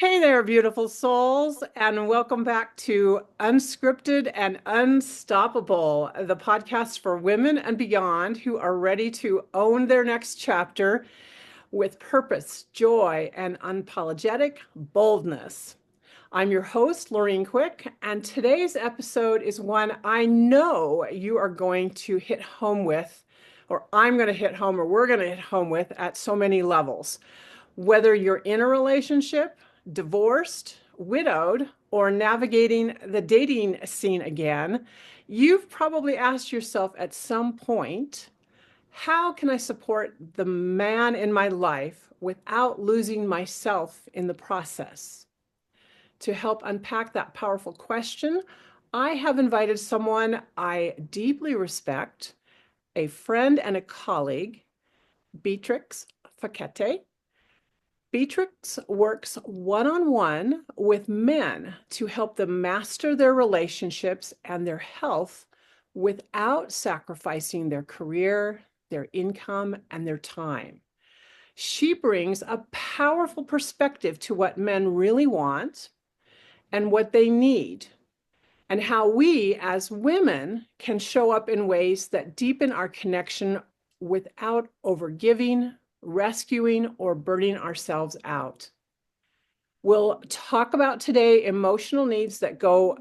Hey there, beautiful souls, and welcome back to Unscripted and Unstoppable, the podcast for women and beyond who are ready to own their next chapter with purpose, joy, and unapologetic boldness. I'm your host, Laureen Quick, and today's episode is one I know you are going to hit home with, or I'm going to hit home, or we're going to hit home with at so many levels. Whether you're in a relationship, divorced, widowed, or navigating the dating scene again, you've probably asked yourself at some point, how can I support the man in my life without losing myself in the process? To help unpack that powerful question, I have invited someone I deeply respect, a friend and a colleague, Beatrix Fekete. Beatrix works one-on-one with men to help them master their relationships and their health without sacrificing their career, their income, and their time. She brings a powerful perspective to what men really want and what they need, and how we as women can show up in ways that deepen our connection without overgiving, rescuing, or burning ourselves out. We'll talk about today emotional needs that go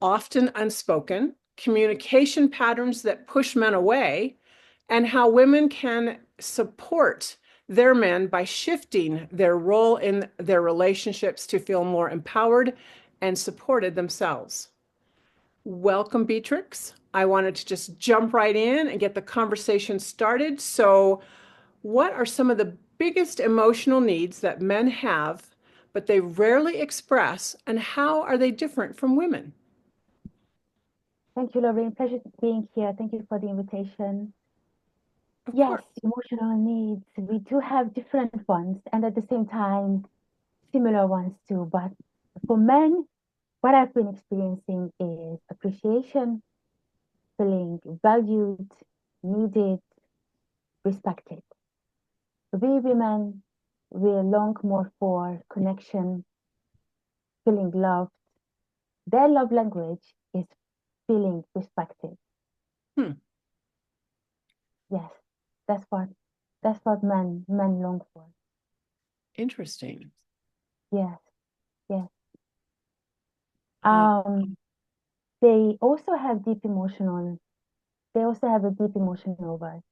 often unspoken, communication patterns that push men away, and how women can support their men by shifting their role in their relationships to feel more empowered and supported themselves. Welcome, Beatrix. I wanted to just jump right in and get the conversation started. So, what are some of the biggest emotional needs that men have, but they rarely express, and how are they different from women? Thank you, Lorraine. Pleasure being here. Thank you for the invitation. Of Yes, course. emotional needs. We do have different ones and at the same time, similar ones too. But for men, what I've been experiencing is appreciation, feeling valued, needed, respected. We women, we long more for connection, feeling loved. Their love language is feeling respected. Hmm. Yes, that's what men long for. Interesting. Yes, yes. Uh, Um, they also have deep emotional, they also have a deep emotional world.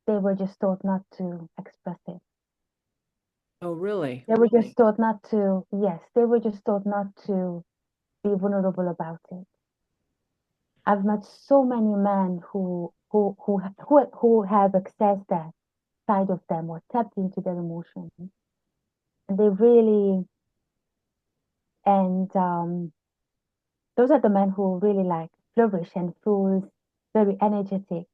They were just taught not to express it. oh, really? They were just taught not to, yes, they were just taught not to be vulnerable about it. I've met so many men who have accessed that side of them or tapped into their emotions. And they really, and those are the men who really like flourish and fools, very energetic.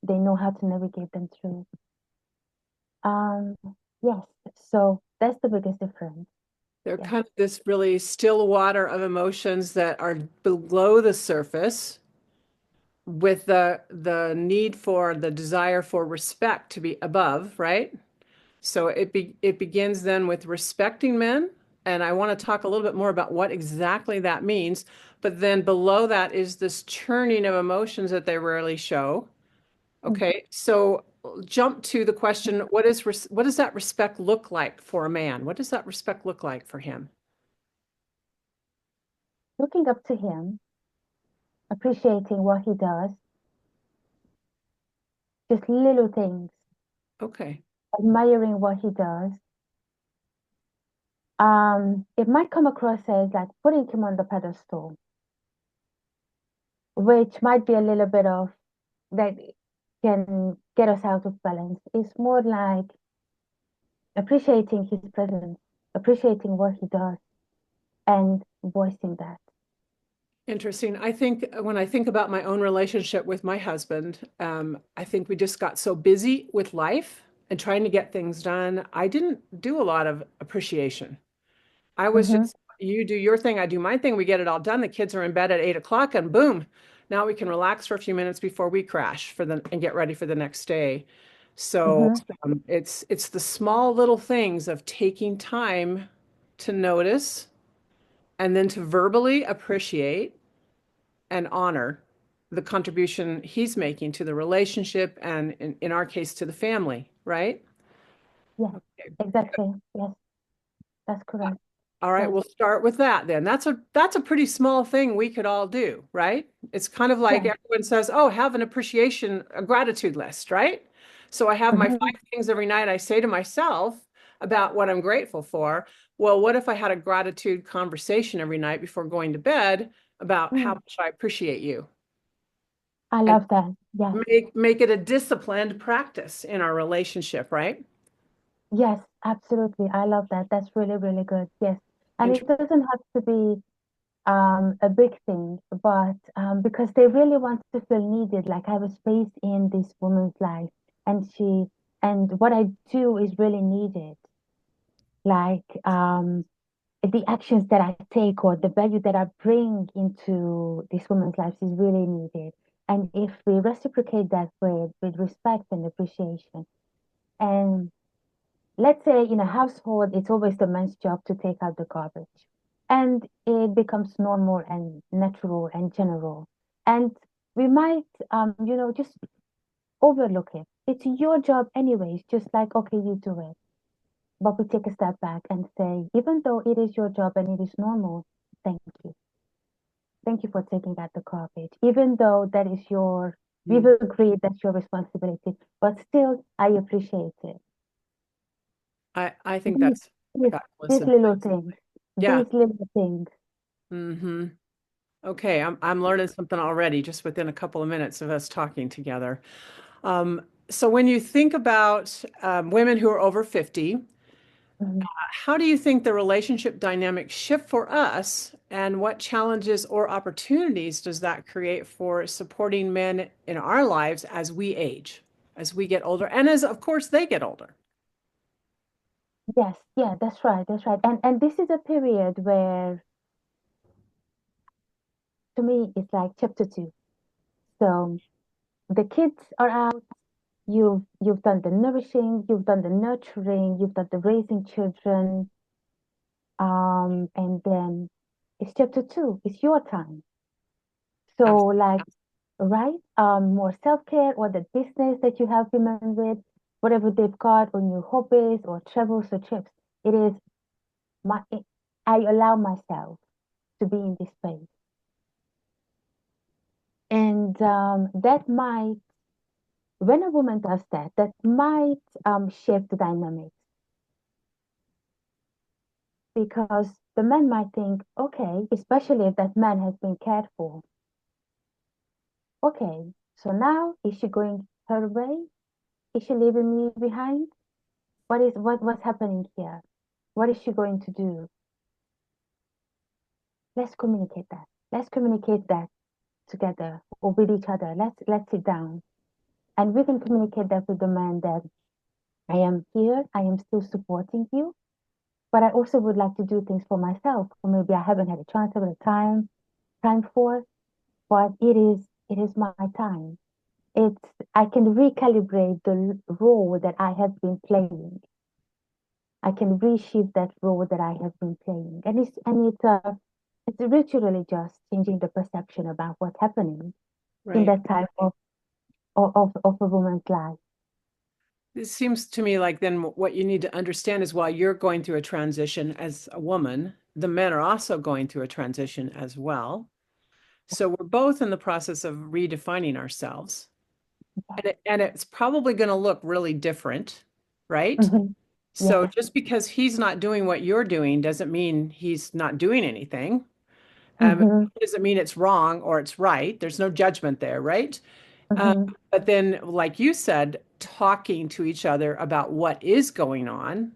They know how to navigate them through. Um, yes, so that's the biggest difference. They're Yes. kind of this really still water of emotions that are below the surface with the need for the desire for respect to be above, right? So it begins then with respecting men, and I want to talk a little bit more about what exactly that means. But then below that is this churning of emotions that they rarely show. Mm. Okay, so jump to the question, what does that respect look like for a man? What does that respect look like for him? Looking up to him, appreciating what he does, just little things, Okay. admiring what he does. It might come across as like putting him on the pedestal, which might be a little bit of that can get us out of balance. It's more like appreciating his presence, appreciating what he does, and voicing that. Interesting. I think when I think about my own relationship with my husband, I think we just got so busy with life and trying to get things done. I didn't do a lot of appreciation. I was Mm-hmm. just, you do your thing, I do my thing. We get it all done. The kids are in bed at 8 o'clock, and boom, now we can relax for a few minutes before we crash and get ready for the next day. So Mm-hmm. it's the small little things of taking time to notice and then to verbally appreciate and honor the contribution he's making to the relationship and in our case to the family, right? Yes, Okay. exactly. Yes, that's correct. All right, Yes, we'll start with that then. That's a pretty small thing we could all do, right? It's kind of like yes. everyone says, "Oh, have an appreciation, a gratitude list," right? So I have my Mm-hmm. 5 things every night I say to myself about what I'm grateful for. Well, what if I had a gratitude conversation every night before going to bed about how Mm. much I appreciate you I and love that. Yes, make it a disciplined practice in our relationship, right? yes, absolutely. I love that. That's really, really good. Yes. And And it doesn't have to be a big thing, but because they really want to feel needed, like I have a space in this woman's life, and what I do is really needed. Like the actions that I take or the value that I bring into this woman's life is really needed. And if we reciprocate that with respect and appreciation, and let's say in a household, it's always the man's job to take out the garbage. And it becomes normal and natural and general. And we might, just overlook it. It's your job anyways, just like, okay, you do it. But we take a step back and say, even though it is your job and it is normal, thank you. Thank you for taking out the garbage. Even though we've mm, agreed that's your responsibility, but still, I appreciate it. I think These, that's these, fabulous these little advice. things, Yeah. these little things. hmm Okay, I'm learning something already just within a couple of minutes of us talking together. So when you think about women who are over 50, Mhm. how do you think the relationship dynamics shift for us, and what challenges or opportunities does that create for supporting men in our lives as we age, as we get older, and as, of course, they get older? Yes, yeah, that's right, that's right. And this is a period where, to me, it's like chapter two. So the kids are out. You've done the nourishing, you've done the nurturing, you've done the raising children. And then it's chapter two. It's your time. So Absolutely. like, right? More self-care or the business that you help women with, whatever they've got, or new hobbies or travels or trips. It is my, I allow myself to be in this space. And that might, when a woman does that, that might shift the dynamics because the man might think, okay, especially if that man has been cared for, okay, so now is she going her way? Is she leaving me behind? What's happening here? What is she going to do? Let's communicate that. Let's communicate that together or with each other. Let's sit down and we can communicate that with the man that I am here. I am still supporting you, but I also would like to do things for myself. Or maybe I haven't had a chance, haven't had time for, but it is my time. It's I can recalibrate the role that I have been playing. I can reshift that role that I have been playing, and it's literally just changing the perception about what's happening in Right. that time of a woman's life. It seems to me like then what you need to understand is while you're going through a transition as a woman, the men are also going through a transition as well. So we're both in the process of redefining ourselves. And it's probably going to look really different, right? Hmm. So Yes. just because he's not doing what you're doing doesn't mean he's not doing anything. Hmm. It doesn't mean it's wrong or it's right. There's no judgment there, right? Um, Hmm. but then, like you said, talking to each other about what is going on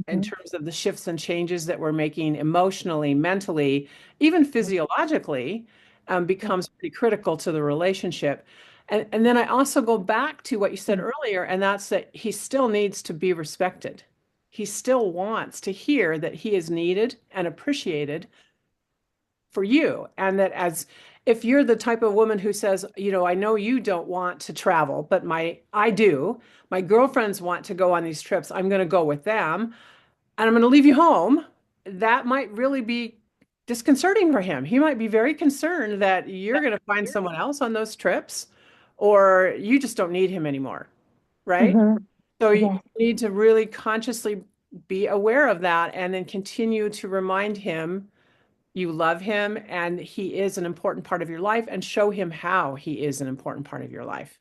in Hmm. terms of the shifts and changes that we're making emotionally, mentally, even physiologically, Yes. becomes pretty critical to the relationship. And then I also go back to what you said Mm. earlier, and that's that he still needs to be respected. He still wants to hear that he is needed and appreciated for you, and that as if you're the type of woman who says, I know you don't want to travel, but I do. My girlfriends want to go on these trips. I'm going to go with them, and I'm going to leave you home. That might really be disconcerting for him. He might be very concerned that you're going to find someone else on those trips, or you just don't need him anymore, right? Mm-hmm. So you Yes. need to really consciously be aware of that and then continue to remind him you love him and he is an important part of your life and show him how he is an important part of your life.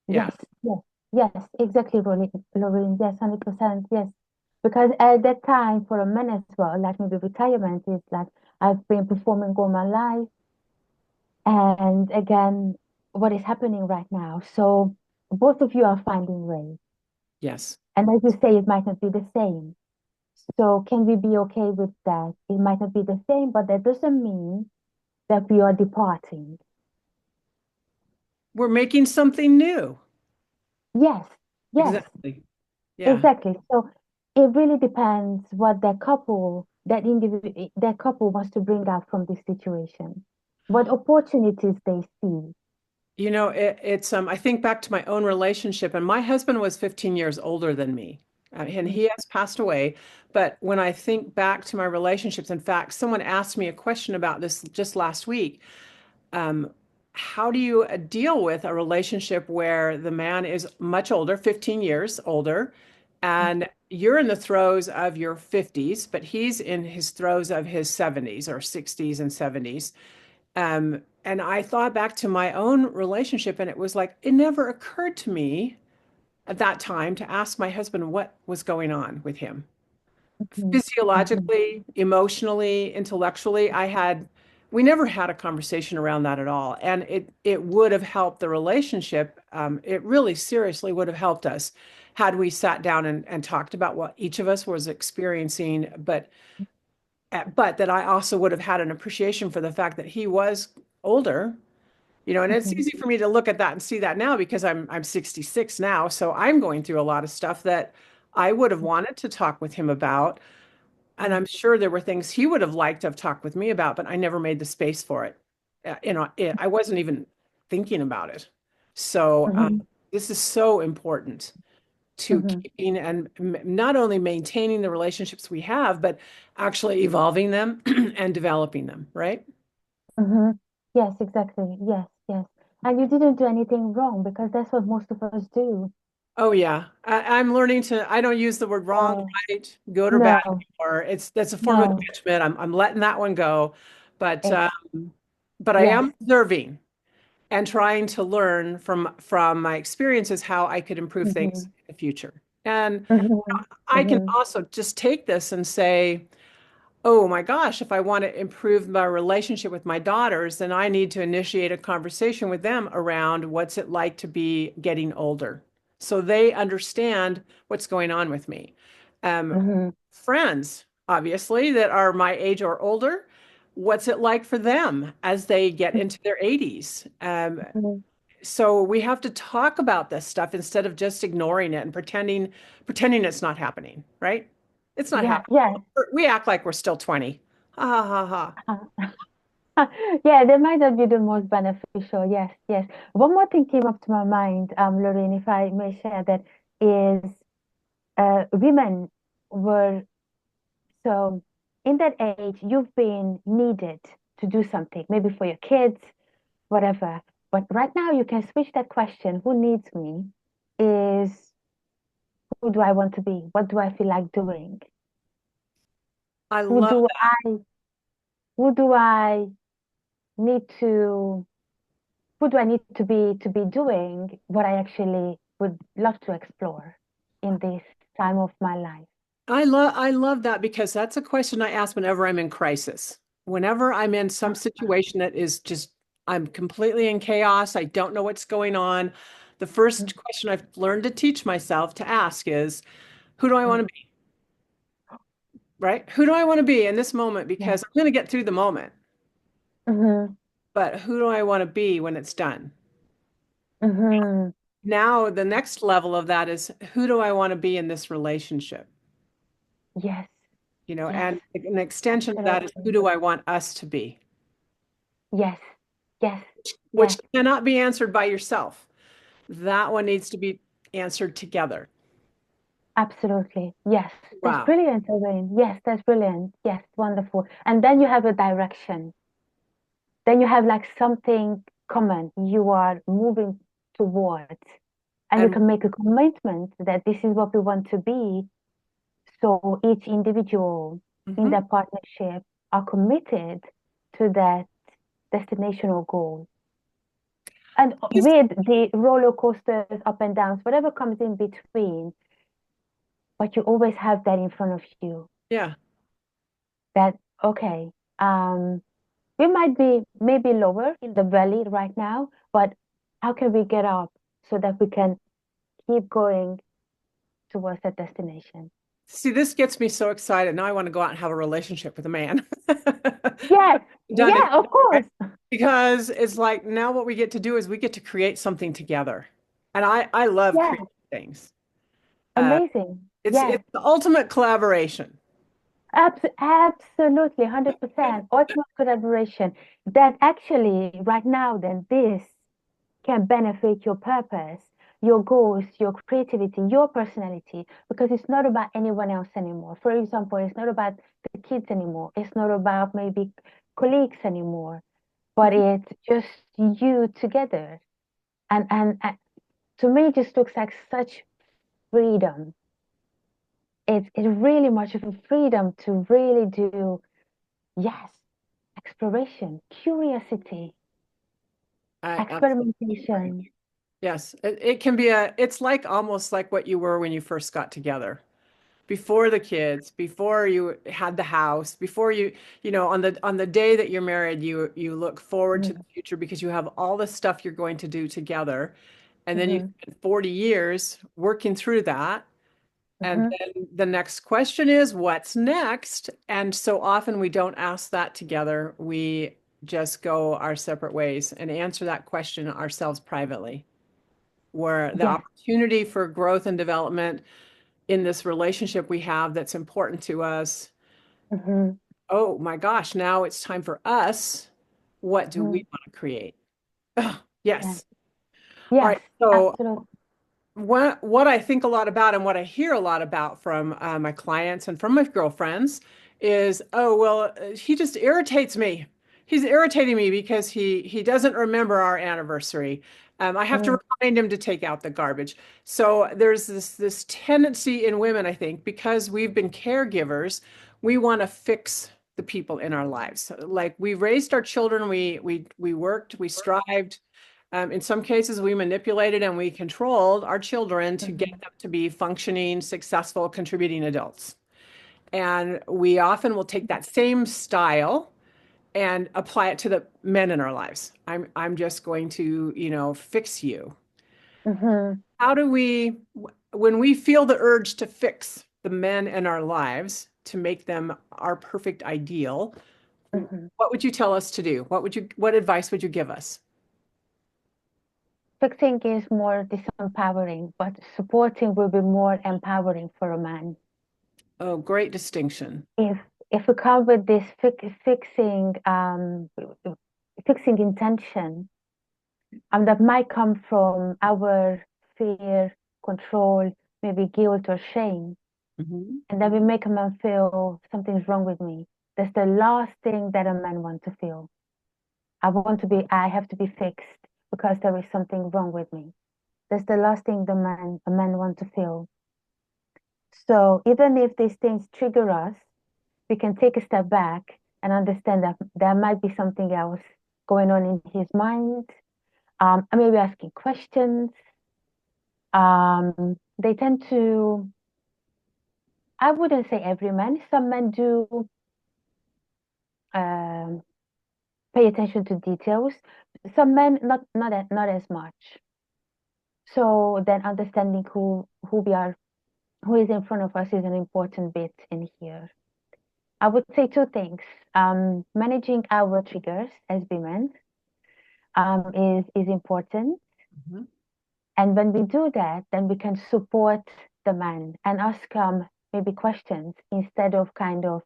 Yeah. Yes. Yes. Yes. Exactly, Lorraine. Yes, 100%. Yes. Because at that time, for a man as well, like maybe retirement is like I've been performing all my life, and again, what is happening right now? So both of you are finding ways, Yes. and as you say, it might not be the same. So can we be okay with that? It might not be the same, but that doesn't mean that we are departing. We're making something new. Yes, yes, Exactly. Yeah. exactly. So it really depends what that couple wants to bring out from this situation, what opportunities they see. I think back to my own relationship, and my husband was 15 years older than me, and he has passed away. But when I think back to my relationships, in fact, someone asked me a question about this just last week. Um, how do you deal with a relationship where the man is much older, 15 years older, and you're in the throes of your 50s, but he's in his throes of his 70s or 60s and 70s? And I thought back to my own relationship, and it was like, it never occurred to me at that time to ask my husband what was going on with him. Mhm, mhm, Physiologically, emotionally, intellectually, we never had a conversation around that at all. And it would have helped the relationship. It really seriously would have helped us had we sat down and talked about what each of us was experiencing, but that I also would have had an appreciation for the fact that he was older, and it's mhm, easy for me to look at that and see that now because I'm 66 now, so I'm going through a lot of stuff that I would have wanted to talk with him about, and mhm, I'm sure there were things he would have liked to have talked with me about, but I never made the space for it. I wasn't even thinking about it. So mhm, this is so important to mhm, keeping and not only maintaining the relationships we have, but actually evolving them and developing them, right? mhm. Yes, exactly. Yes, yes. And you didn't do anything wrong because that's what most of us do. Oh yeah. I'm learning I don't use the word wrong, Uh, right, good or bad no, anymore. That's a form of no. judgment. I'm letting that one go. But Ex but I yes. am observing and trying to learn from my experiences how I could improve things Mhm, in the future. And mhm, I can mhm, also just take this and say, oh my gosh, if I want to improve my relationship with my daughters, then I need to initiate a conversation with them around what's it like to be getting older. So they understand what's going on with me. Um, mhm, Friends, obviously, that are my age or older, what's it like for them as they get into their 80s? mhm. So we have to talk about this stuff instead of just ignoring it and pretending it's not happening, right? It's not Yeah, happening. yeah. We act like we're still 20. Ha ha ha ha. Yeah, they might not be the most beneficial. Yes, yes. One more thing came up to my mind, Lorraine, if I may share that, is women were so in that age, you've been needed to do something, maybe for your kids, whatever. But right now, you can switch that question, who needs me, is who do I want to be? What do I feel like doing? I Who love do that. I, who do I need to who do I need to be doing what I actually would love to explore in this time of my life? I love that because that's a question I ask whenever I'm in crisis. Whenever I'm in some situation that is just I'm completely in chaos, I don't know what's going on. The first question I've learned to teach myself to ask is, who do I want to be? Right? Who do I want to be in this moment? Yeah. Because I'm going to get through the moment, Mm-hmm. but who do I want to be when it's done? Mm-hmm. Now, the next level of that is, who do I want to be in this relationship? Yes. Yes. And an extension of that is, who Absolutely. do I want us to be? Yes, yes, which yes, cannot be answered by yourself. That one needs to be answered together. absolutely. Yes, that's Wow. brilliant, Elaine. Yes, that's brilliant. Yes, wonderful. And then you have a direction. Then you have like something common you are moving towards, and you And can make a commitment that this is what we want to be. So each individual in mhm. that partnership are committed to that destination or goal. And Yes. with the roller coasters, up and downs, whatever comes in between, but you always have that in front of you Yeah. that, okay, we might be maybe lower in the valley right now, but how can we get up so that we can keep going towards that destination? See, this gets me so excited. Now I want to go out and have a relationship with a man. Yes, Done it, yeah, of right? course. Because it's like now what we get to do is we get to create something together. And I love Yeah, creating things. Uh, amazing. it's Yes, the ultimate collaboration. absolutely, 100%. Ultimate collaboration that actually, right now, then this can benefit your purpose, your goals, your creativity, your personality, because it's not about anyone else anymore. For example, it's not about the kids anymore. It's not about maybe colleagues anymore, but Mhm. it's just you together. And to me, it just looks like such freedom. It's really much of a freedom to really do, yes, exploration, curiosity, I absolutely agree. experimentation. Yes, it can be it's like almost like what you were when you first got together. Before the kids, before you had the house, before on the day that you're married, you look forward to the Mhm, future because you have all the stuff you're going to do together. And then you mhm, spend 40 years working through that. And mhm, then the next question is, what's next? And so often we don't ask that together. We just go our separate ways and answer that question ourselves privately, where the yes. opportunity for growth and development in this relationship we have that's important to us. Mhm, Oh my gosh, now it's time for us. What do we mhm. want to create? Yeah. Yes. All Yes, right. So absolutely. what I think a lot about and what I hear a lot about from my clients and from my girlfriends is, oh, well, he just irritates me. He's irritating me because he doesn't remember our anniversary. I have to Mm, remind him to take out the garbage. So there's this tendency in women, I think, because we've been caregivers, we want to fix the people in our lives. Like we raised our children, we worked, we strived. In some cases, we manipulated and we controlled our children to get mhm, them to be functioning, successful, contributing adults. And we often will take that same style and apply it to the men in our lives. I'm just going to, fix you. mhm, How do we, when we feel the urge to fix the men in our lives to make them our perfect ideal, mhm. what would you tell us to do? What advice would you give us? Fixing is more disempowering, but supporting will be more empowering for a man. Oh, great distinction. If if we come with this fixing intention, that might come from our fear, control, maybe guilt or shame, Mhm. and then we make a man feel something's wrong with me. That's the last thing that a man wants to feel. I have to be fixed because there is something wrong with me. That's the last thing a man wants to feel. So even if these things trigger us, we can take a step back and understand that there might be something else going on in his mind. And maybe asking questions. They tend to, I wouldn't say every man, some men do um, pay attention to details. Some men not as much. So then understanding who we are, who is in front of us is an important bit in here. I would say two things. Managing our triggers as women is important. Mhm. And when we do that, then we can support the man and ask maybe questions instead of kind of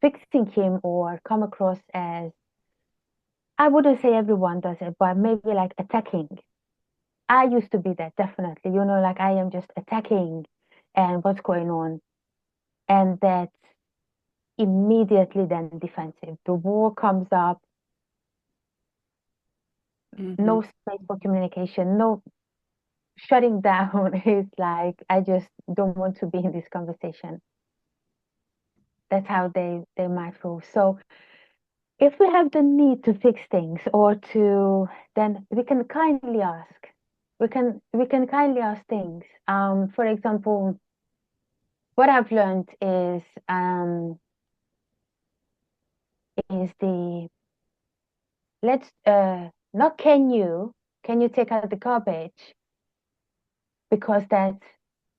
fixing him or come across as I wouldn't say everyone does it, but maybe like attacking. I used to be that, definitely. Like I am just attacking and what's going on. And that's immediately then defensive. The war comes up, Hmm. no space for communication, no shutting down is like, I just don't want to be in this conversation. That's how they might feel. So if we have the need to fix things or to, then we can kindly ask. We can kindly ask things. For example, what I've learned is the let's not can you take out the garbage, because that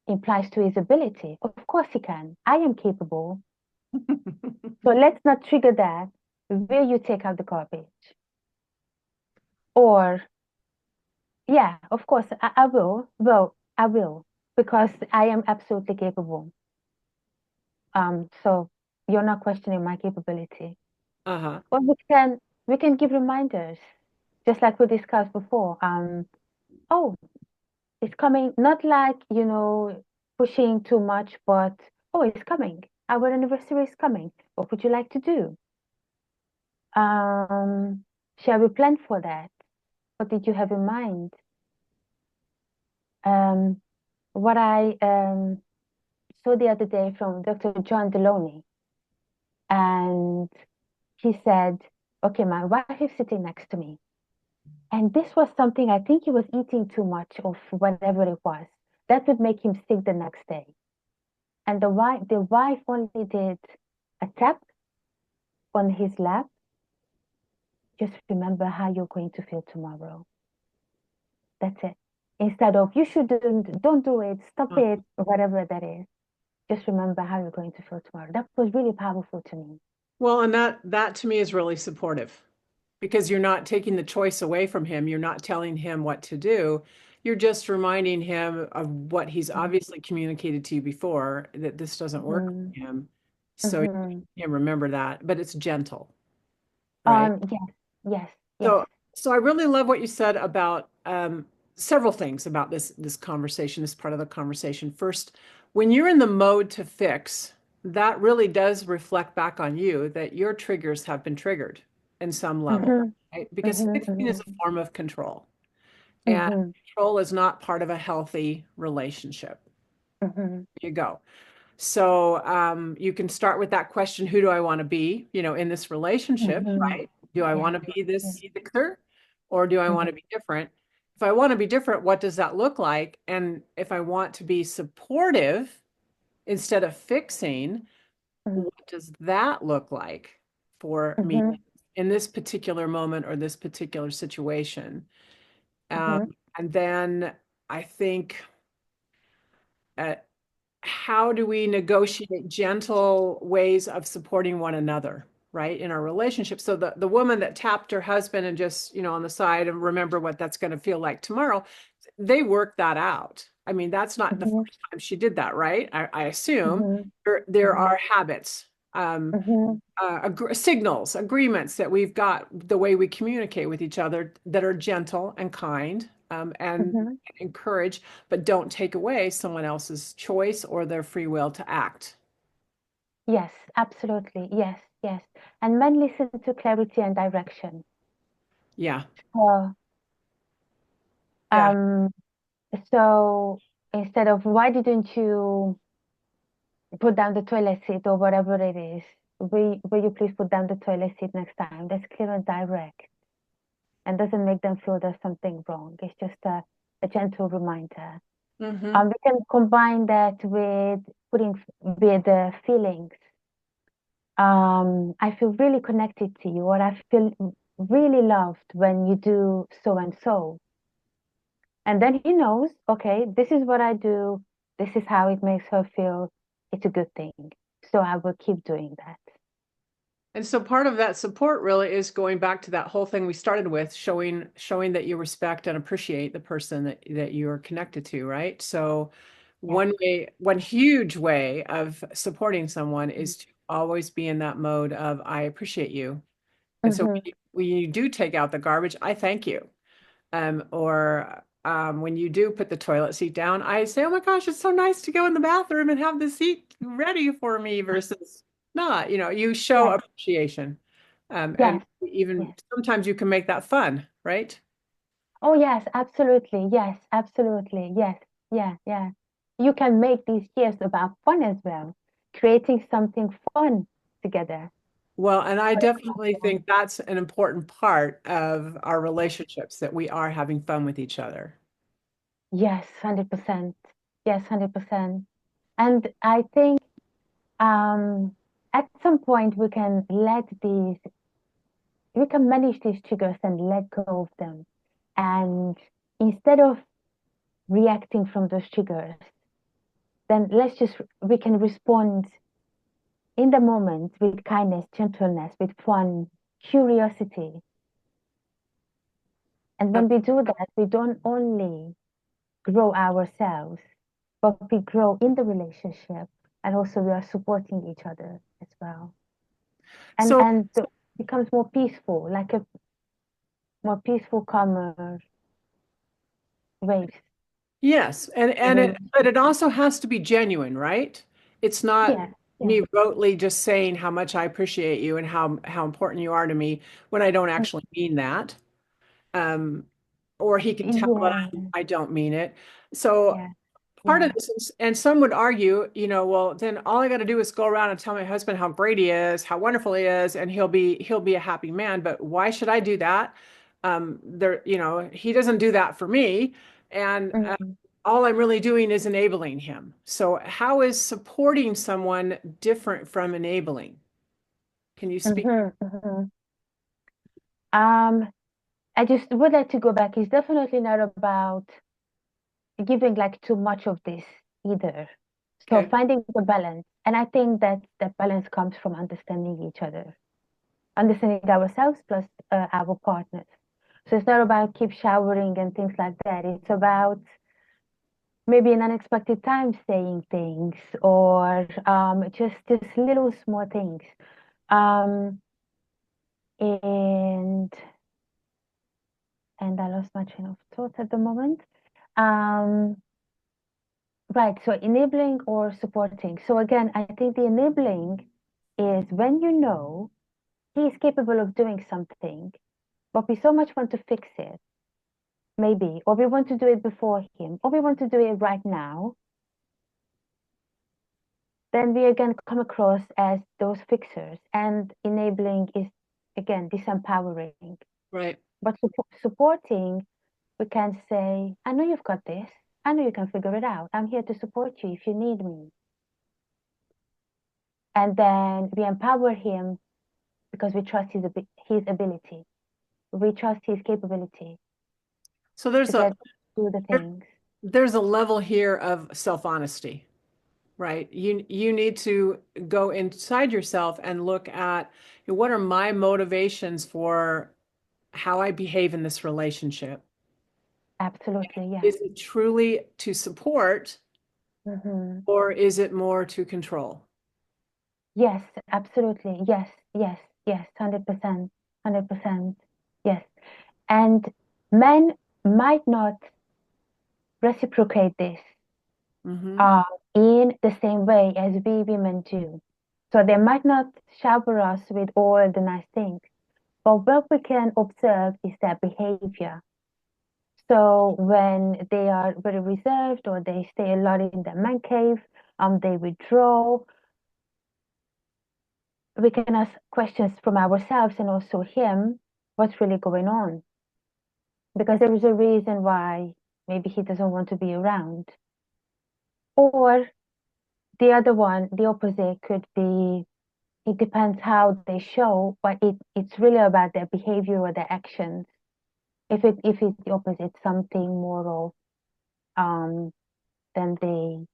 implies to his ability. Of course he can. I am capable. So let's not trigger that. Will you take out the garbage? Or yeah, of course I will. Well, I will, because I am absolutely capable. So you're not questioning my capability. Uh-huh. Or we can give reminders, just like we discussed before. Oh, it's coming, not like, pushing too much, but oh, it's coming. Our anniversary is coming. What would you like to do? Um, shall we plan for that? What did you have in mind? Um, what I saw the other day from Dr. John Deloney, and he said, okay, my wife is sitting next to me. And this was something, I think he was eating too much of whatever it was. That would make him sick the next day. And the wife only did a tap on his lap. Just remember how you're going to feel tomorrow. That's it. Instead of you shouldn't, don't do it, stop it, or whatever that is. Just remember how you're going to feel tomorrow. That was really powerful to me. Well, and that to me is really supportive because you're not taking the choice away from him. You're not telling him what to do. You're just reminding him of what he's obviously communicated to you before, that this doesn't work Mm-hmm. for him. So you Mm-hmm. can remember that, but it's gentle, right? Yes, yes, yes. So, so I really love what you said about several things about this conversation, this part of the conversation. First, when you're in the mode to fix, that really does reflect back on you that your triggers have been triggered in some level, Mm-hmm. right? Because fixing is Mm-hmm. a form of control, and Mm-hmm. control is not part of a healthy relationship. Mm-hmm. There you go. So you can start with that question, who do I want to be, in this relationship, Mm-hmm. right? Do I Yeah. want to be Yeah. this fixer or do I want Mm-hmm. to be different? If I want to be different, what does that look like? And if I want to be supportive instead of fixing, what does that look like for me Mm-hmm. in this particular moment or this particular situation? Um, Mm-hmm. and then I think uh, how do we negotiate gentle ways of supporting one another, right, in our relationship? So the woman that tapped her husband and just, on the side and remember what that's going to feel like tomorrow, they worked that out. I mean, that's not the Mm-hmm. first time she did that, right? I assume Mm-hmm. there Mm-hmm. are habits, Mm-hmm. signals, agreements that we've got the way we communicate with each other that are gentle and kind, and Mm-hmm. encourage, but don't take away someone else's choice or their free will to act. Yes, absolutely. Yes, yes. And men listen to clarity and direction. Yeah. So, Yeah. um, so instead of why didn't you put down the toilet seat or whatever it is, will you please put down the toilet seat next time? That's clear and direct and doesn't make them feel there's something wrong. It's just a gentle reminder. Hmm. We can combine that with putting with the feelings. I feel really connected to you, or I feel really loved when you do so and so. And then he knows, okay, this is what I do. This is how it makes her feel. It's a good thing. So I will keep doing that. And so part of that support really is going back to that whole thing we started with, showing that you respect and appreciate the person that you're connected to, right? So Yes. one huge way of supporting someone is to always be in that mode of I appreciate you. And so Mm-hmm. when you do take out the garbage, I thank you. Or when you do put the toilet seat down, I say, oh my gosh, it's so nice to go in the bathroom and have the seat ready for me versus not, you show Yes, appreciation. And yes, even yes. sometimes you can make that fun, right? Oh, yes, absolutely. Yes, absolutely. Yes, yeah, yeah. You can make these years about fun as well, creating something fun together. Well, and I For definitely example, think that's an important part of our relationships, that we are having fun with each other. yes, 100%. Yes, 100%. And I think at some point we can manage these triggers and let go of them. And instead of reacting from those triggers, then we can respond in the moment with kindness, gentleness, with fun, curiosity. And when we do that, we don't only grow ourselves, but we grow in the relationship and also we are supporting each other as well. And So and it becomes more peaceful, like a more peaceful, calmer waves. yes, but it also has to be genuine, right? It's not Yes, me yes. rotely just saying how much I appreciate you and how important you are to me when I don't Mm, actually mean that. Um, or he can tell that yeah, I don't mean it. So yeah, part of yeah. this is, and some would argue, well, then all I got to do is go around and tell my husband how great he is, how wonderful he is, and he'll be a happy man. But why should I do that? He doesn't do that for me, and Mm-hmm, all I'm really doing is enabling him. So how is supporting someone different from enabling? Can you speak? mm-hmm, mm-hmm. Um, I just would like to go back. It's definitely not about giving like too much of this either. So Okay. finding the balance. And I think that that balance comes from understanding each other, understanding ourselves plus our partners. So it's not about keep showering and things like that. It's about maybe in unexpected times saying things or just little small things. Um, and and I lost my train of thought at the moment. Um, right, so enabling or supporting. So again, I think the enabling is when you know he is capable of doing something, but we so much want to fix it, maybe, or we want to do it before him, or we want to do it right now, then we again come across as those fixers. And enabling is again disempowering. Right. But supporting, we can say, I know you've got this. I know you can figure it out. I'm here to support you if you need me. And then we empower him because we trust his ability. We trust his capability So to get do the things. there's a level here of self-honesty. Right. You need to go inside yourself and look at, what are my motivations for how I behave in this relationship? Absolutely, yes. Is it truly to support, Hmm. or is it more to control? Yes, absolutely. Yes, yes, yes, 100%, 100%. Yes. And men might not reciprocate this Hmm. uh, in the same way as we women do. So they might not shower us with all the nice things, but what we can observe is their behavior. So when they are very reserved or they stay a lot in their man cave, they withdraw, we can ask questions from ourselves and also him, what's really going on? Because there is a reason why maybe he doesn't want to be around. Or the other one, the opposite could be, it depends how they show, but it's really about their behavior or their actions. If it's the opposite, something more of then they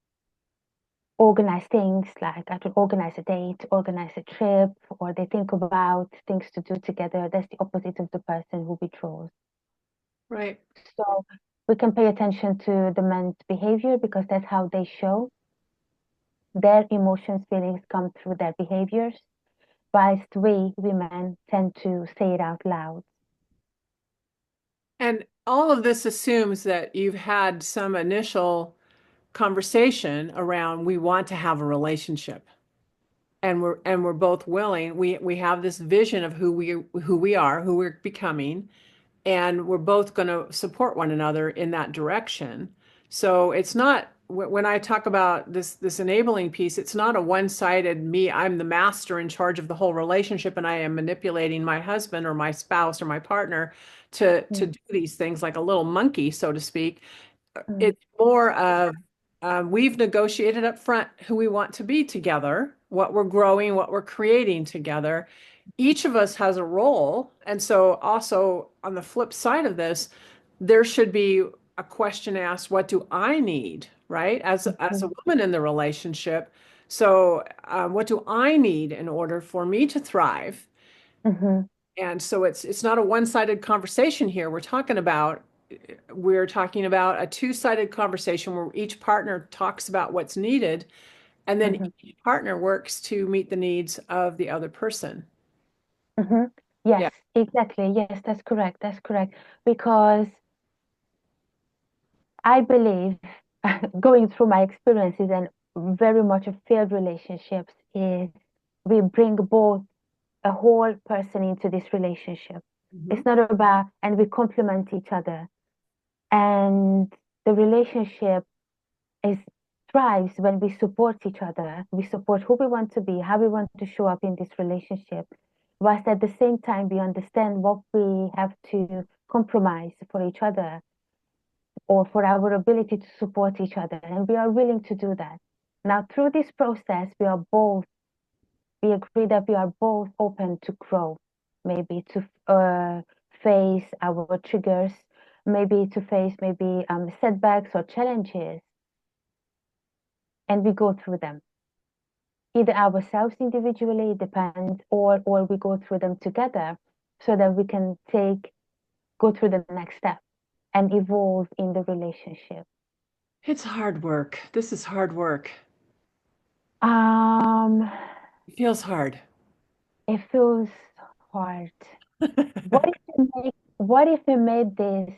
organize things like I to organize a date, organize a trip, or they think about things to do together. That's the opposite of the person who withdraws. Right. So we can pay attention to the men's behavior because that's how they show their emotions, feelings come through their behaviors. whilst we women tend to say it out loud. And all of this assumes that you've had some initial conversation around we want to have a relationship. And we're both willing. We have this vision of who we are, who we're becoming, and we're both going to support one another in that direction. So it's not when I talk about this enabling piece, it's not a one-sided me, I'm the master in charge of the whole relationship and I am manipulating my husband or my spouse or my partner to Mm, do these things like a little monkey, so to speak. mm, It's more of we've negotiated up front who we want to be together, what we're growing, what we're creating together. Each of us has a role. And so, also on the flip side of this, there should be a question asked, what do I need, right? As a mhm, woman in the relationship. So, what do I need in order for me to thrive? mhm, And so it's not a one-sided conversation here. We're talking about a two-sided conversation where each partner talks about what's needed, and then mhm, each partner works to meet the needs of the other person. mhm. Yeah. Yes, exactly. Yes, that's correct. That's correct. Because I believe going through my experiences and very much of failed relationships is we bring both a whole person into this relationship. Mhm. It's not about, and we complement each other. And the relationship is thrives when we support each other. We support who we want to be, how we want to show up in this relationship, whilst at the same time we understand what we have to compromise for each other or for our ability to support each other. And we are willing to do that. Now, through this process, we agree that we are both open to grow, maybe to face our triggers, maybe to face maybe setbacks or challenges, and we go through them. Either ourselves individually, depends, or we go through them together so that we can go through the next step and evolve in the relationship. It's hard work. This is hard work. Um, It feels hard. it feels hard. What if we made this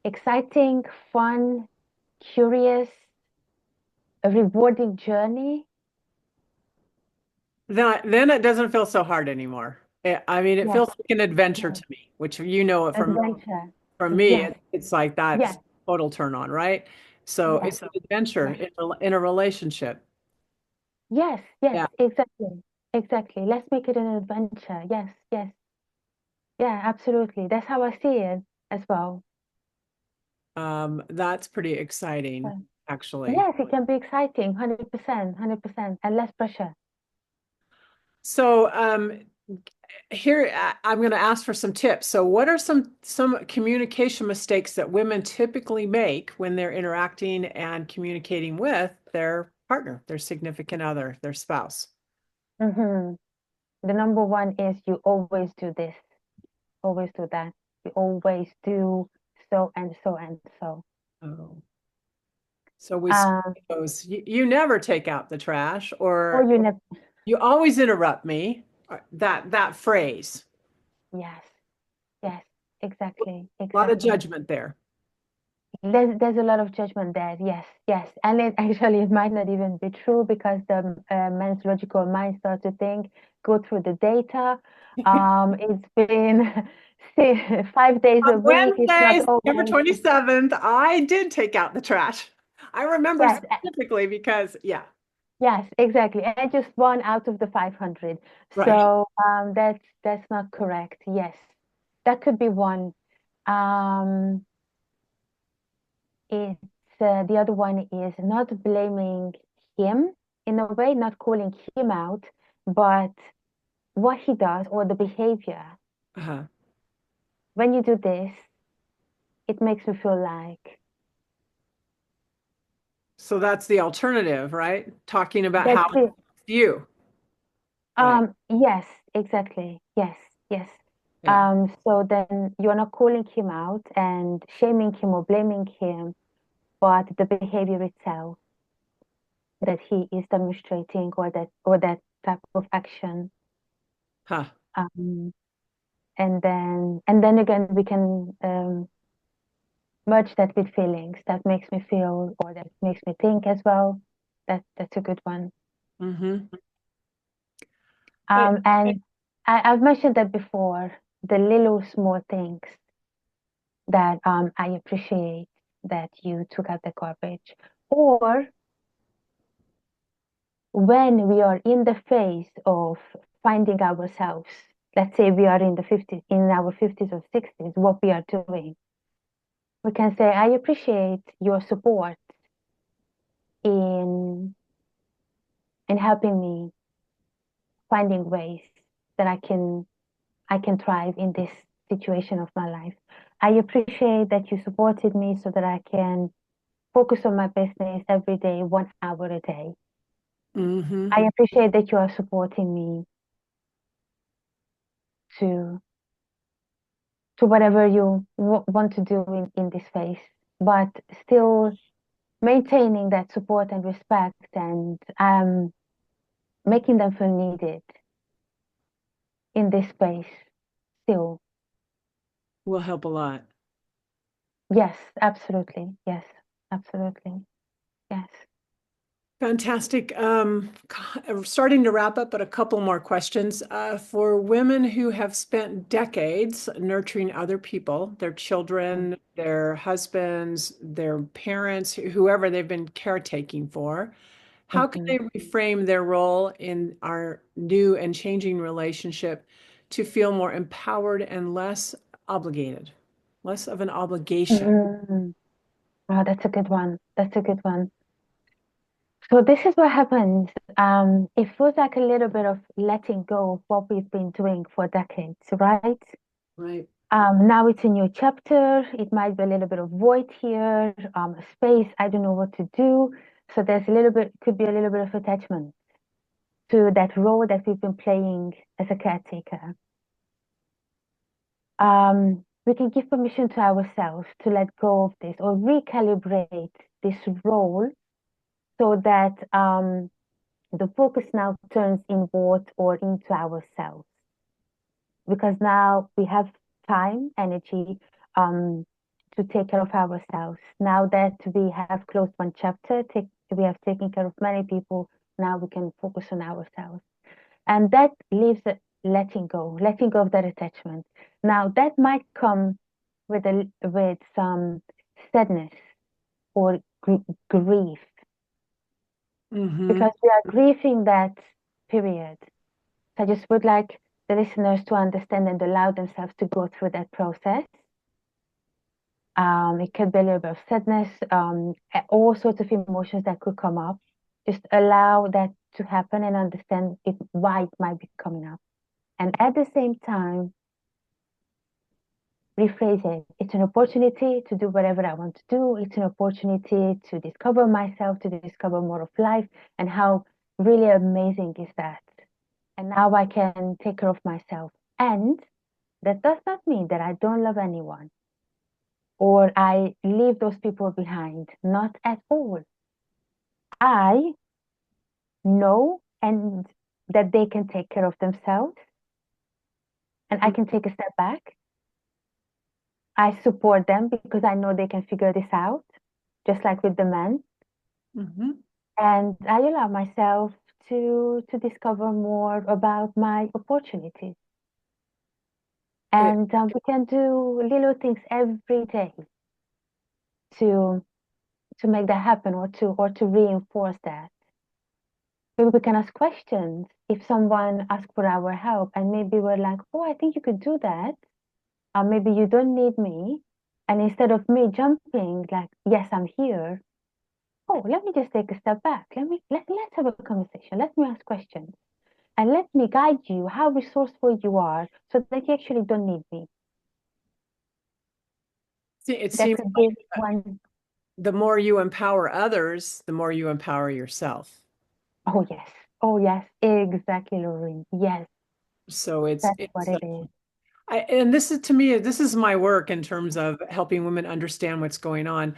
exciting, fun, curious, a rewarding journey? Then it doesn't feel so hard anymore. I mean, it Yes, feels like an adventure yes. to me, which you know it Adventure. from me, Yes, it's like that's yes, total turn on, right? So yes, it's an adventure yes. in a relationship. Yes, yes, Yeah. exactly. Exactly. Let's make it an adventure. Yes, yes. Yeah, absolutely. That's how I see it as well. That's pretty exciting, Yeah. actually. Yes, it can be exciting, 100%, 100%, and less pressure. So here I'm going to ask for some tips. So what are some communication mistakes that women typically make when they're interacting and communicating with their partner, their significant other, their spouse? Hmm. The number one is you always do this, always do that. You always do so and so and so. Oh. So we split Um, those. You never take out the trash, or or you never, you always interrupt me. That phrase. yes, yes, exactly, A lot of exactly. judgment there. There's a lot of judgment there. Yes, yes, and it actually it might not even be true because the man's logical mind starts to think, go through the data. It's been 5 days On a week. It's not Wednesday, September always. 27th, I did take out the trash. I remember Yes, specifically because, yeah, yes, exactly. And just one out of the 500. right. So that's not correct. Yes, that could be one. Um, It's the other one is not blaming him in a way, not calling him out, but what he does or the behavior. Uh-huh. When you do this, it makes me feel like So that's the alternative, right? Talking about that's how it. you, right? Yes, exactly. Yes, yes. Yeah. So then you're not calling him out and shaming him or blaming him, but the behavior itself that he is demonstrating or that type of action. Huh. Um, and then again, we can merge that with feelings that makes me feel or that makes me think as well. That's a good one. Mm-hmm. And I've mentioned that before, the little small things that I appreciate that you took out the garbage. Or when we are in the phase of finding ourselves, let's say we are in the 50s, in our 50s or 60s, what we are doing, we can say, I appreciate your support in helping me finding ways that I can thrive in this situation of my life. I appreciate that you supported me so that I can focus on my business every day, 1 hour a day. Mm-hmm. I appreciate that you are supporting me to whatever you want to do in this phase, but still maintaining that support and respect and making them feel needed in this space still. Will help a lot. Yes, absolutely. Yes, absolutely. Yes. Fantastic. Starting to wrap up, but a couple more questions. For women who have spent decades nurturing other people, their children, their husbands, their parents, whoever they've been caretaking for, how can Mm-hmm. they reframe their role in our new and changing relationship to feel more empowered and less obligated, less of an obligation? Mm. Oh, that's a good one. That's a good one. So this is what happens. It feels like a little bit of letting go of what we've been doing for decades, right? Right. Now it's a new chapter. It might be a little bit of void here, a space. I don't know what to do. So there's a little bit, could be a little bit of attachment to that role that we've been playing as a caretaker. We can give permission to ourselves to let go of this or recalibrate this role so that the focus now turns inward or into ourselves. Because now we have time, energy um, to take care of ourselves. Now that we have closed one chapter, we have taken care of many people, now we can focus on ourselves. And that leaves letting go of that attachment. Now that might come with some sadness or grief Mm-hmm. because we are grieving that period. So I just would like the listeners to understand and allow themselves to go through that process. It could be a little bit of sadness, all sorts of emotions that could come up. Just allow that to happen and understand why it might be coming up. And at the same time, rephrase it. It's an opportunity to do whatever I want to do. It's an opportunity to discover myself, to discover more of life, and how really amazing is that. And now I can take care of myself. And that does not mean that I don't love anyone or I leave those people behind. Not at all. I know and that they can take care of themselves and I can take a step back. I support them because I know they can figure this out, just like with the men. Mm-hmm. And I allow myself to discover more about my opportunities. And we can do little things every day to make that happen or to reinforce that. Maybe we can ask questions if someone asks for our help, and maybe we're like, "Oh, I think you could do that." Maybe you don't need me. And instead of me jumping like, "Yes, I'm here," oh, let me just take a step back. Let's have a conversation. Let me ask questions, and let me guide you how resourceful you are, so that you actually don't need me. It That seems could be like one. the more you empower others, the more you empower yourself. Oh yes. Oh yes. Exactly, Lorraine. Yes, So it's that's what it's it is. and this is to me, this is my work in terms of helping women understand what's going on.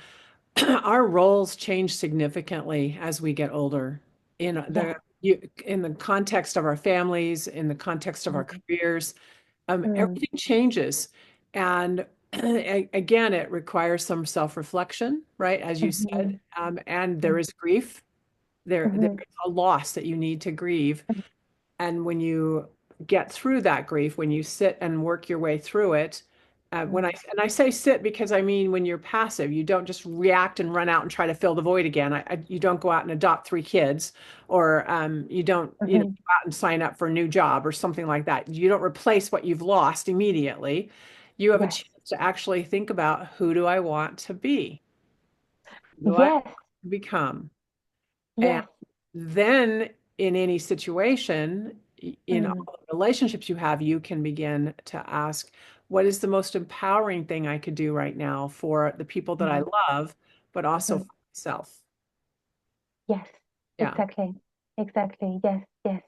Our roles change significantly as we get older. In the Yes. in the context of our families, in the context of our Mm, careers, mm, everything changes. And again, it requires some self-reflection, right? As you mhm, said, and there mm, is grief. There's mhm, a loss that you need to grieve. And when you get through that grief, when you sit and work your way through it, when mm, I say sit because I mean when you're passive, you don't just react and run out and try to fill the void again. You don't go out and adopt three kids, or you don't mhm. go out and sign up for a new job or something like that. You don't replace what you've lost immediately. You have a Yes, chance to actually think about, who do I want to be? Who do I want yes, to become? And yes. then in any situation, in all Mm, the relationships you have, you can begin to ask, what is the most empowering thing I could do right now for the people that I mhm, love, but also mhm. for myself? Yes, Yeah. exactly, exactly. Yes, yes.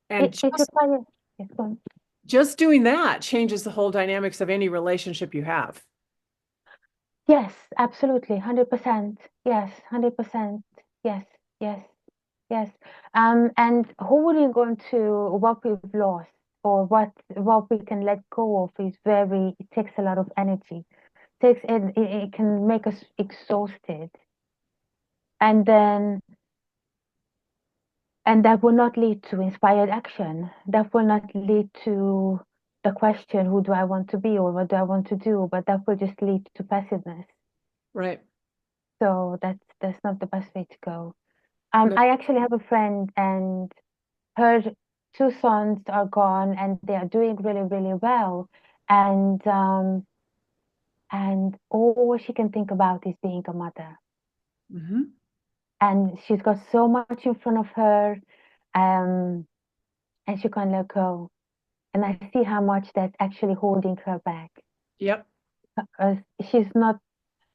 And It requires, yes, go on. just doing that changes the whole dynamics of any relationship you have. Yes, absolutely, 100%. Yes, 100%. Yes, yes, yes. And holding on to what we've lost or what we can let go of is very, it takes a lot of energy. It can make us exhausted. And then and that will not lead to inspired action. That will not lead to the question, who do I want to be or what do I want to do? But that will just lead to passiveness. Right. So that's not the best way to go. No, I actually have a friend and her two sons are gone and they are doing really, really well. And all she can think about is being a mother. hmm And she's got so much in front of her, um, and she can't let go. And I see how much that's actually holding her back. Yep. Because she's not,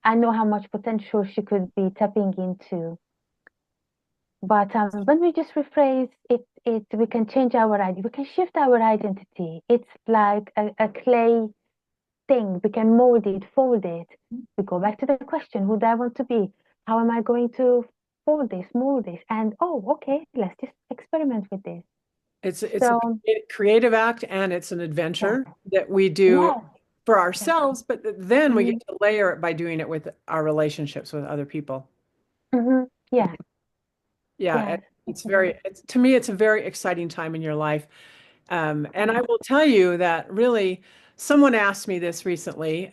I know how much potential she could be tapping into. But when we just rephrase it, we can change our identity. We can shift our identity. It's like a clay thing. We can mold it, fold it. We go back to the question, who do I want to be? How am I going to fold this, mold this? And oh, okay, let's just experiment with this. It's a So, creative act, and it's an yeah, adventure that we do yeah, for yeah. ourselves, but then we Hmm. get to layer it by doing it with our relationships with other people. Hmm. Yeah, Yeah, yes. to me, it's a very exciting time in your life. And I will tell you that really, someone asked me this recently.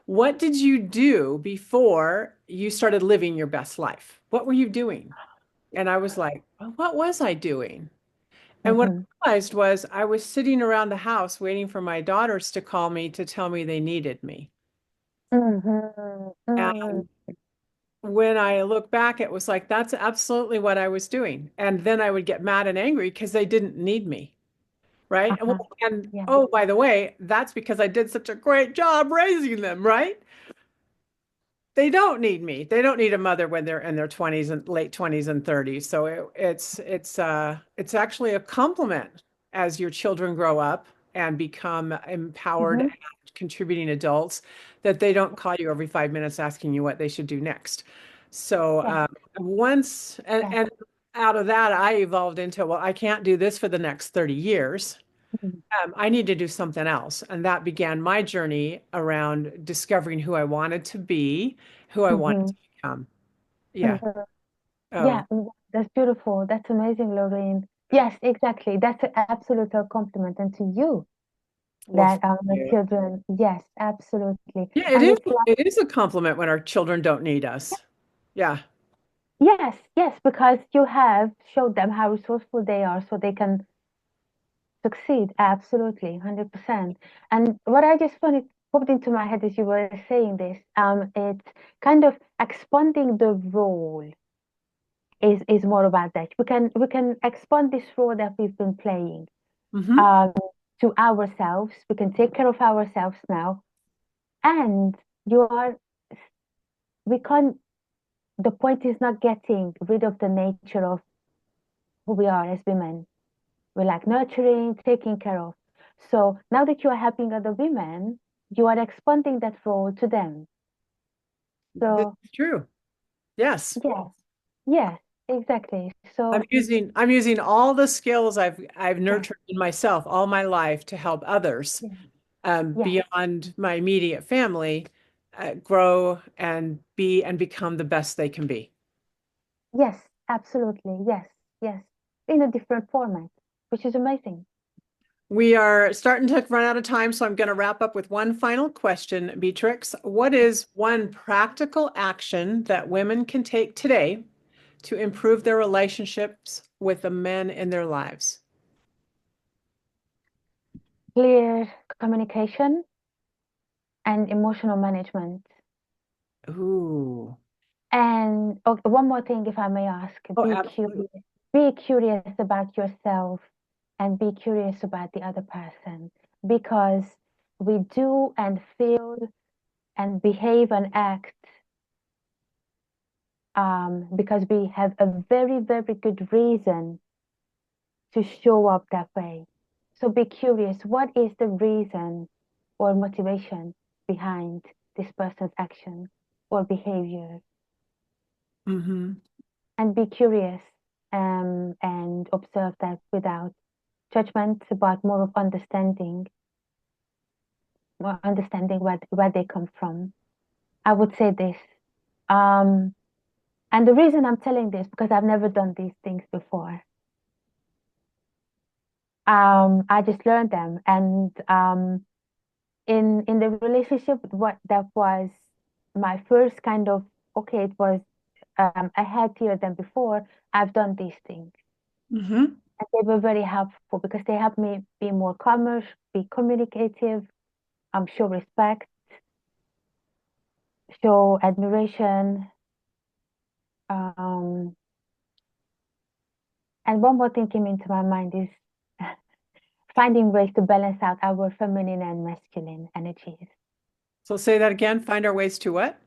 What did you do before you started living your best life? What were you doing? And I was like, well, what was I doing? And what Hmm. I realized was I was sitting around the house waiting for my daughters to call me to tell me they needed me. Hmm. Hmm. And when I look back, it was like, that's absolutely what I was doing. And then I would get mad and angry because they didn't need me. Right. Uh-huh. And Yeah. oh, by the way, that's because I did such a great job raising them, right? They don't need me. They don't need a mother when they're in their 20s and late 20s and 30s. So it's actually a compliment as your children grow up and become empowered Hmm. and contributing adults, that they don't call you every 5 minutes asking you what they should do next. So Yeah. once Yeah. and out of that, I evolved into, well, I can't do this for the next 30 years. I need to do something else. And that began my journey around discovering who I wanted to be, who I wanted Hmm. to become. Yeah. Hmm. Oh, Yeah. That's beautiful. That's amazing, Lorraine. Yes, exactly. That's an absolute compliment. And to you, well, that thank the you. children, yes, absolutely. Yeah, And it's like, it is a compliment when our children don't need us. Yeah. yes, yes, because you have showed them how resourceful they are so they can succeed. Absolutely, 100%. And what I just wanted popped into my head as you were saying this, it's kind of expanding the role is more about that. We can expand this role that we've been playing hmm um, to ourselves. We can take care of ourselves now, and you are we can't. The point is not getting rid of the nature of who we are as women. We like nurturing, taking care of. So now that you are helping other women, you are expanding that role to them. This So is true. Yes. yes, yes. exactly. I'm So, using all the skills I've yes, nurtured in myself all my life to help others yes, yes, beyond my immediate family grow and be and become the best they can be. yes, absolutely. Yes, yes. In a different format, which is amazing. We are starting to run out of time, so I'm going to wrap up with one final question, Beatrix. What is one practical action that women can take today to improve their relationships with the men in their lives? Clear communication and emotional management. Ooh. And okay, one more thing, if I may ask, Oh, absolutely. be curious about yourself and be curious about the other person because we do and feel and behave and act because we have a very, very good reason to show up that way. So be curious, what is the reason or motivation behind this person's action or behavior? Mm-hmm. And be curious and observe that without judgment, but more of understanding, more understanding where they come from. I would say this. Um, and the reason I'm telling this because I've never done these things before. I just learned them, and in the relationship, what that was my first kind of okay, it was a healthier than before. I've done these things. Mm-hmm. And they were very helpful because they helped me be more calmer, be communicative, show respect, show admiration. Um, and one more thing came into my mind is finding ways to balance out our feminine and masculine energies. So say that again. Find our ways to what?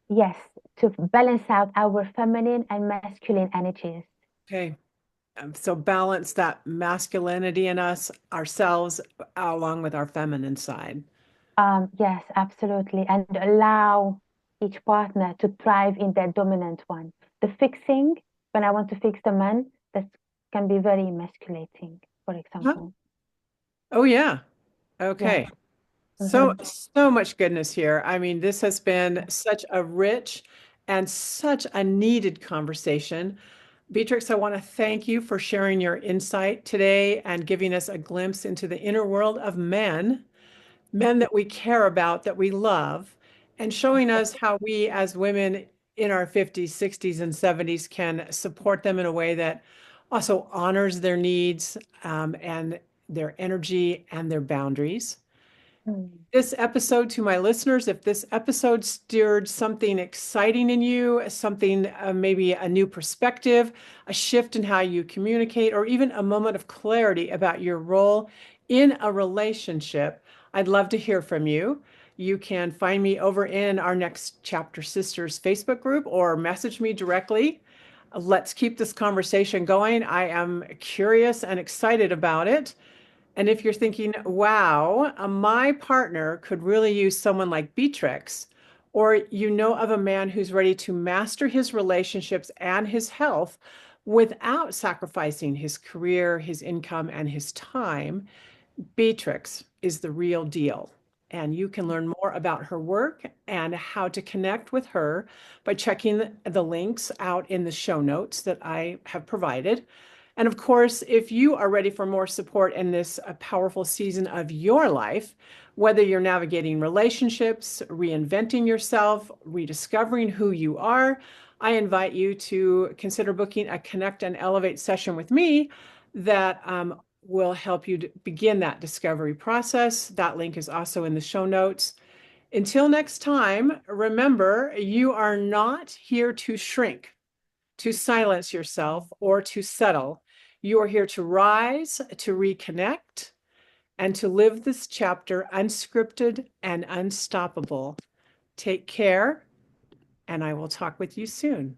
Yes, to balance out our feminine and masculine energies. Okay. So balance that masculinity in us, ourselves, along with our feminine side. Yes, absolutely. And allow each partner to thrive in their dominant one. The fixing, when I want to fix the man, that can be very emasculating, for Huh? example. Oh, yeah. Yes. Okay. So, Hmm. so much goodness here. I mean, this has been such a rich and such a needed conversation. Beatrix, I want to thank you for sharing your insight today and giving us a glimpse into the inner world of men, men that we care about, that we love, and showing us how we as women in our 50s, 60s, and 70s can support them in a way that also honors their needs and their energy and their boundaries. Mm. This episode, to my listeners, if this episode stirred something exciting in you, something maybe a new perspective, a shift in how you communicate, or even a moment of clarity about your role in a relationship, I'd love to hear from you. You can find me over in our Next Chapter Sisters Facebook group or message me directly. Let's keep this conversation going. I am curious and excited about it. And if you're thinking, wow, my partner could really use someone like Beatrix, or you know of a man who's ready to master his relationships and his health without sacrificing his career, his income, and his time, Beatrix is the real deal. And you can learn more about her work and how to connect with her by checking the links out in the show notes that I have provided. And of course, if you are ready for more support in this powerful season of your life, whether you're navigating relationships, reinventing yourself, rediscovering who you are, I invite you to consider booking a Connect and Elevate session with me that will help you to begin that discovery process. That link is also in the show notes. Until next time, remember, you are not here to shrink, to silence yourself, or to settle. You are here to rise, to reconnect, and to live this chapter unscripted and unstoppable. Take care, and I will talk with you soon.